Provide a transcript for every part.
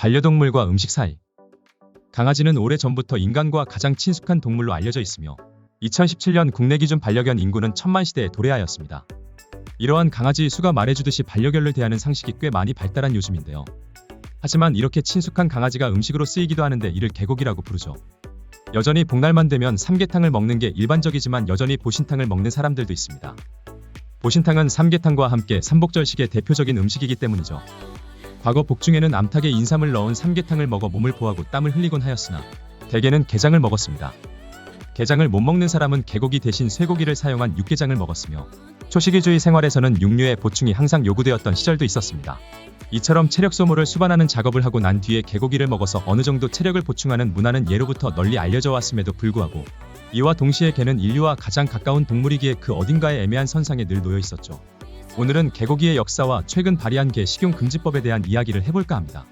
반려동물과 음식 사이. 강아지는 오래전부터 인간과 가장 친숙한 동물로 알려져 있으며 2017년 국내 기준 반려견 인구는 1000만 시대에 도래하였습니다. 이러한 강아지 수가 말해주듯이 반려견을 대하는 상식이 꽤 많이 발달한 요즘인데요. 하지만 이렇게 친숙한 강아지가 음식으로 쓰이기도 하는데 이를 개고기라고 부르죠. 여전히 복날만 되면 삼계탕을 먹는 게 일반적이지만 여전히 보신탕을 먹는 사람들도 있습니다. 보신탕은 삼계탕과 함께 삼복절식의 대표적인 음식이기 때문이죠. 과거 복중에는 암탉에 인삼을 넣은 삼계탕을 먹어 몸을 보하고 땀을 흘리곤 하였으나 대개는 게장을 먹었습니다. 게장을 못 먹는 사람은 개고기 대신 쇠고기를 사용한 육개장을 먹었으며 초식이주의 생활에서는 육류의 보충이 항상 요구되었던 시절도 있었습니다. 이처럼 체력 소모를 수반하는 작업을 하고 난 뒤에 개고기를 먹어서 어느 정도 체력을 보충하는 문화는 예로부터 널리 알려져 왔음에도 불구하고 이와 동시에 개는 인류와 가장 가까운 동물이기에 그 어딘가에 애매한 선상에 늘 놓여 있었죠. 오늘은 개고기의 역사와 최근 발의한 개 식용 금지법에 대한 이야기를 해볼까 합니다.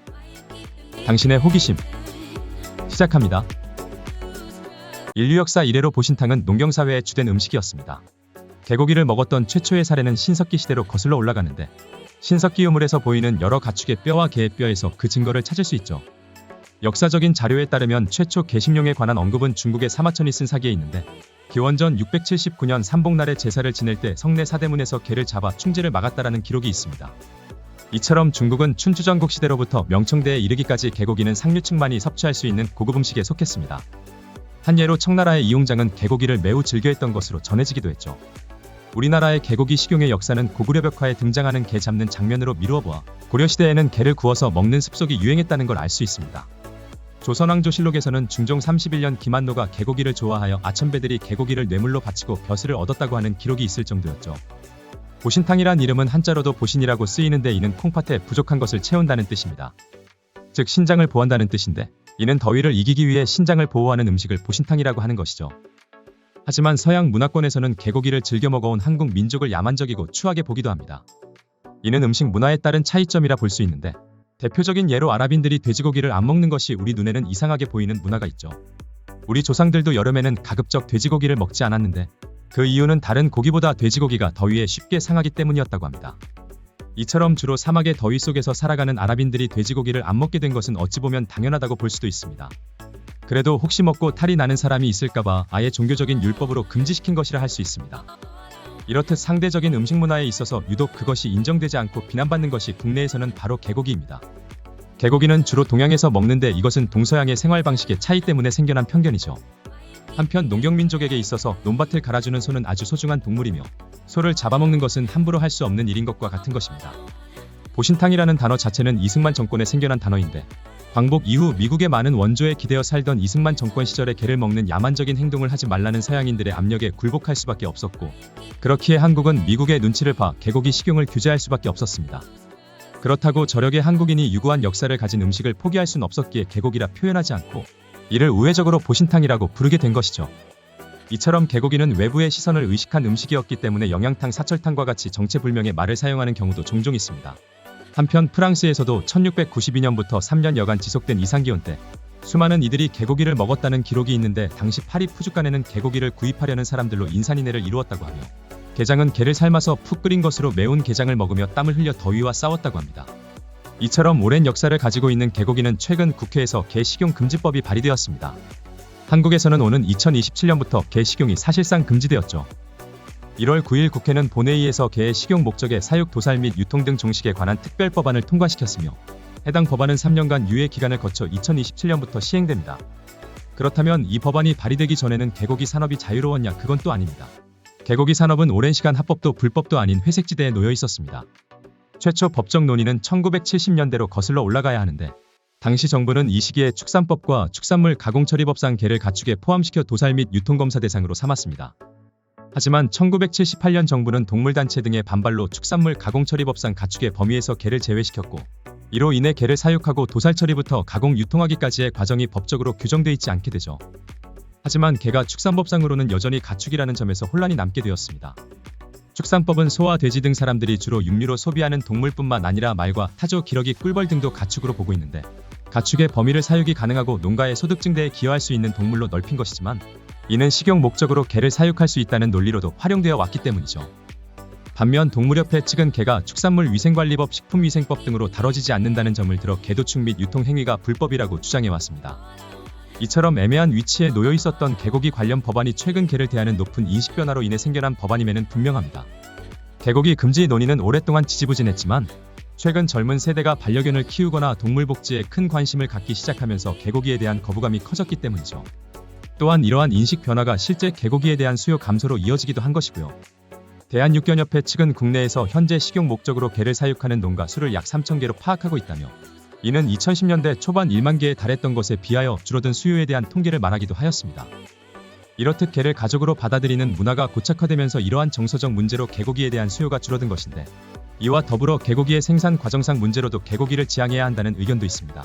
당신의 호기심 시작합니다. 인류 역사 이래로 보신탕은 농경사회의 주된 음식이었습니다. 개고기를 먹었던 최초의 사례는 신석기 시대로 거슬러 올라가는데 신석기 유물에서 보이는 여러 가축의 뼈와 개의 뼈에서 그 증거를 찾을 수 있죠. 역사적인 자료에 따르면 최초 개식용에 관한 언급은 중국의 사마천이 쓴 사기에 있는데 기원전 679년 삼복날에 제사를 지낼 때 성내 사대문에서 개를 잡아 충지를 막았다라는 기록이 있습니다. 이처럼 중국은 춘추전국 시대로부터 명청대에 이르기까지 개고기는 상류층만이 섭취할 수 있는 고급 음식에 속했습니다. 한 예로 청나라의 이용장은 개고기를 매우 즐겨했던 것으로 전해지기도 했죠. 우리나라의 개고기 식용의 역사는 고구려 벽화에 등장하는 개 잡는 장면으로 미루어 보아 고려시대에는 개를 구워서 먹는 습속이 유행했다는 걸 알 수 있습니다. 조선왕조실록에서는 중종 31년 김한노가 개고기를 좋아하여 아천배들이 개고기를 뇌물로 바치고 벼슬을 얻었다고 하는 기록이 있을 정도였죠. 보신탕이란 이름은 한자로도 보신이라고 쓰이는데 이는 콩팥에 부족한 것을 채운다는 뜻입니다. 즉 신장을 보한다는 뜻인데 이는 더위를 이기기 위해 신장을 보호하는 음식을 보신탕이라고 하는 것이죠. 하지만 서양 문화권에서는 개고기를 즐겨 먹어온 한국 민족을 야만적이고 추하게 보기도 합니다. 이는 음식 문화에 따른 차이점이라 볼 수 있는데 대표적인 예로 아랍인들이 돼지고기를 안 먹는 것이 우리 눈에는 이상하게 보이는 문화가 있죠. 우리 조상들도 여름에는 가급적 돼지고기를 먹지 않았는데 그 이유는 다른 고기보다 돼지고기가 더위에 쉽게 상하기 때문이었다고 합니다. 이처럼 주로 사막의 더위 속에서 살아가는 아랍인들이 돼지고기를 안 먹게 된 것은 어찌 보면 당연하다고 볼 수도 있습니다. 그래도 혹시 먹고 탈이 나는 사람이 있을까봐 아예 종교적인 율법으로 금지시킨 것이라 할 수 있습니다. 이렇듯 상대적인 음식 문화에 있어서 유독 그것이 인정되지 않고 비난받는 것이 국내에서는 바로 개고기입니다. 개고기는 주로 동양에서 먹는데 이것은 동서양의 생활 방식의 차이 때문에 생겨난 편견이죠. 한편 농경민족에게 있어서 논밭을 갈아주는 소는 아주 소중한 동물이며 소를 잡아먹는 것은 함부로 할 수 없는 일인 것과 같은 것입니다. 보신탕이라는 단어 자체는 이승만 정권에 생겨난 단어인데 광복 이후 미국의 많은 원조에 기대어 살던 이승만 정권 시절에 개를 먹는 야만적인 행동을 하지 말라는 서양인들의 압력에 굴복할 수밖에 없었고 그렇기에 한국은 미국의 눈치를 봐 개고기 식용을 규제할 수밖에 없었습니다. 그렇다고 저력의 한국인이 유구한 역사를 가진 음식을 포기할 순 없었기에 개고기라 표현하지 않고 이를 우회적으로 보신탕이라고 부르게 된 것이죠. 이처럼 개고기는 외부의 시선을 의식한 음식이었기 때문에 영양탕, 사철탕과 같이 정체불명의 말을 사용하는 경우도 종종 있습니다. 한편 프랑스에서도 1692년부터 3년여간 지속된 이상기온 때 수많은 이들이 개고기를 먹었다는 기록이 있는데 당시 파리 푸주간에는 개고기를 구입하려는 사람들로 인산인해를 이루었다고 하며 게장은 게를 삶아서 푹 끓인 것으로 매운 게장을 먹으며 땀을 흘려 더위와 싸웠다고 합니다. 이처럼 오랜 역사를 가지고 있는 개고기는 최근 국회에서 개 식용 금지법이 발의되었습니다. 한국에서는 오는 2027년부터 개 식용이 사실상 금지되었죠. 1월 9일 국회는 본회의에서 개의 식용 목적의 사육, 도살 및 유통 등 종식에 관한 특별법안을 통과시켰으며 해당 법안은 3년간 유예 기간을 거쳐 2027년부터 시행됩니다. 그렇다면 이 법안이 발의되기 전에는 개고기 산업이 자유로웠냐? 그건 또 아닙니다. 개고기 산업은 오랜 시간 합법도 불법도 아닌 회색지대에 놓여 있었습니다. 최초 법적 논의는 1970년대로 거슬러 올라가야 하는데 당시 정부는 이 시기에 축산법과 축산물 가공처리법상 개를 가축에 포함시켜 도살 및 유통검사 대상으로 삼았습니다. 하지만 1978년 정부는 동물단체 등의 반발로 축산물 가공처리법상 가축의 범위에서 개를 제외시켰고 이로 인해 개를 사육하고 도살처리부터 가공 유통하기까지의 과정이 법적으로 규정돼 있지 않게 되죠. 하지만 개가 축산법상으로는 여전히 가축이라는 점에서 혼란이 남게 되었습니다. 축산법은 소와 돼지 등 사람들이 주로 육류로 소비하는 동물뿐만 아니라 말과 타조, 기러기, 꿀벌 등도 가축으로 보고 있는데 가축의 범위를 사육이 가능하고 농가의 소득 증대에 기여할 수 있는 동물로 넓힌 것이지만 이는 식용 목적으로 개를 사육할 수 있다는 논리로도 활용되어 왔기 때문이죠. 반면 동물협회 측은 개가 축산물위생관리법, 식품위생법 등으로 다뤄지지 않는다는 점을 들어 개 도축 및 유통 행위가 불법이라고 주장해왔습니다. 이처럼 애매한 위치에 놓여 있었던 개고기 관련 법안이 최근 개를 대하는 높은 인식 변화로 인해 생겨난 법안임에는 분명합니다. 개고기 금지 논의는 오랫동안 지지부진했지만 최근 젊은 세대가 반려견을 키우거나 동물 복지에 큰 관심을 갖기 시작하면서 개고기에 대한 거부감이 커졌기 때문이죠. 또한 이러한 인식 변화가 실제 개고기에 대한 수요 감소로 이어지기도 한 것이고요. 대한육견협회 측은 국내에서 현재 식용 목적으로 개를 사육하는 농가 수를 약 3,000개로 파악하고 있다며, 이는 2010년대 초반 1만 개에 달했던 것에 비하여 줄어든 수요에 대한 통계를 말하기도 하였습니다. 이렇듯 개를 가족으로 받아들이는 문화가 고착화되면서 이러한 정서적 문제로 개고기에 대한 수요가 줄어든 것인데, 이와 더불어 개고기의 생산 과정상 문제로도 개고기를 지양해야 한다는 의견도 있습니다.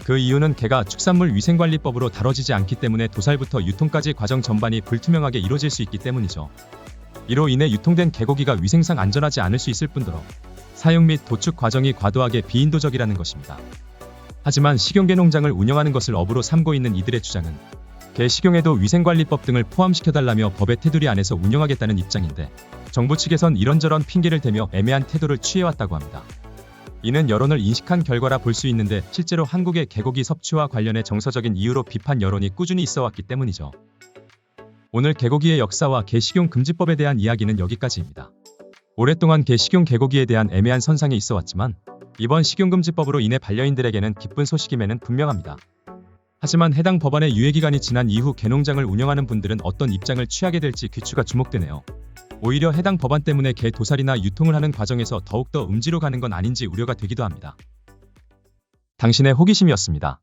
그 이유는 개가 축산물위생관리법으로 다뤄지지 않기 때문에 도살부터 유통까지 과정 전반이 불투명하게 이루어질 수 있기 때문이죠. 이로 인해 유통된 개고기가 위생상 안전하지 않을 수 있을 뿐더러 사육 및 도축 과정이 과도하게 비인도적이라는 것입니다. 하지만 식용개 농장을 운영하는 것을 업으로 삼고 있는 이들의 주장은 개 식용에도 위생관리법 등을 포함시켜달라며 법의 테두리 안에서 운영하겠다는 입장인데, 정부 측에선 이런저런 핑계를 대며 애매한 태도를 취해왔다고 합니다. 이는 여론을 인식한 결과라 볼 수 있는데, 실제로 한국의 개고기 섭취와 관련해 정서적인 이유로 비판 여론이 꾸준히 있어왔기 때문이죠. 오늘 개고기의 역사와 개 식용 금지법에 대한 이야기는 여기까지입니다. 오랫동안 개 식용 개고기에 대한 애매한 선상에 있어왔지만 이번 식용금지법으로 인해 반려인들에게는 기쁜 소식임에는 분명합니다. 하지만 해당 법안의 유예기간이 지난 이후 개농장을 운영하는 분들은 어떤 입장을 취하게 될지 귀추가 주목되네요. 오히려 해당 법안 때문에 개 도살이나 유통을 하는 과정에서 더욱더 음지로 가는 건 아닌지 우려가 되기도 합니다. 당신의 호기심이었습니다.